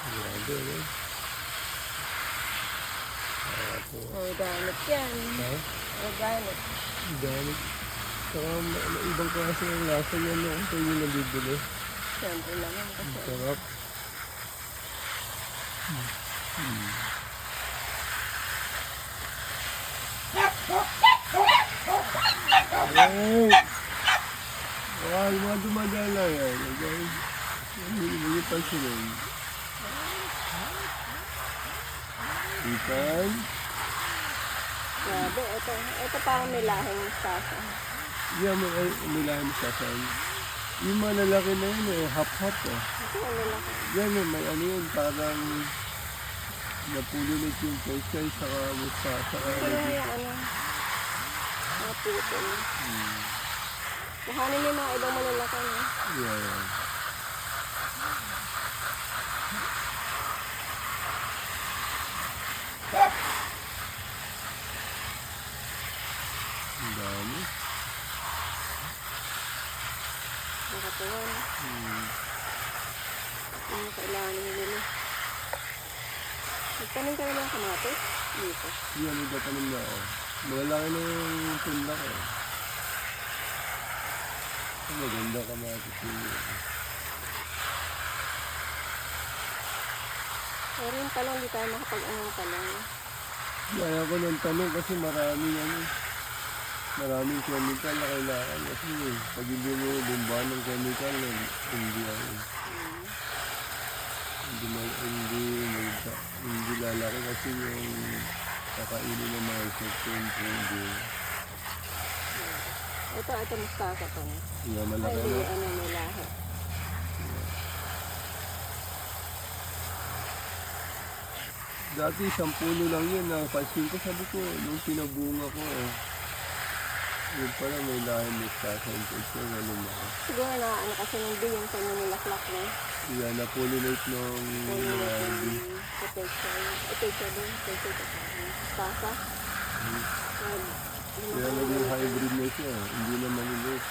Grabe, no? Organic yan. Ha? Organic. Organic. Saka ibang klase ng lasa niya, no? Ito yung nabibili. Siyempre naman Ang kasi. sarap. Ay! Ay, mga dumadala yan. Hindi pa sila. Ikan. Grabe, ito parang may lahing mustasa. Yan, may lahim sa saan. Yung malalaki na yun, hap-hap. Ito ano lang. Yan, may ano yun, parang napulinit yung pechay, saka mustasa. Ito na yung ano, mga putol. Kuhanin yung mga ibang malalaki na. Yan. Ang dami. Nakatuwan. Ano kailangan nila. Nagtanim ka naman ng kamatis? Dito. Yan, may tatanong na ako. Malalaki na yung tunlak eh. Ang maganda kamatis yun. Pero yung talong, di tayo makapag-ano ng talong. Kaya ko ng tanong kasi maraming chemical na kailangan kasi pag hindi mo bumbahan ng chemical, hindi lalaki kasi yung kakainin ng mga insectum, hindi. Ito mustasa to. Kaya Ay, malaki hindi, na. ano, may lahi. Dati 10 lang yun, napansin ko sabi ko, nung pinabunga ko yun pala may lahing mustasa infection, ganun ako. Siguro na ano kasi nung biyong sa nililaklak na. Yan, na-pollinate nung mga hindi. Potato din. Mustasa. Kaya naging hybrid na siya, hindi na manilate.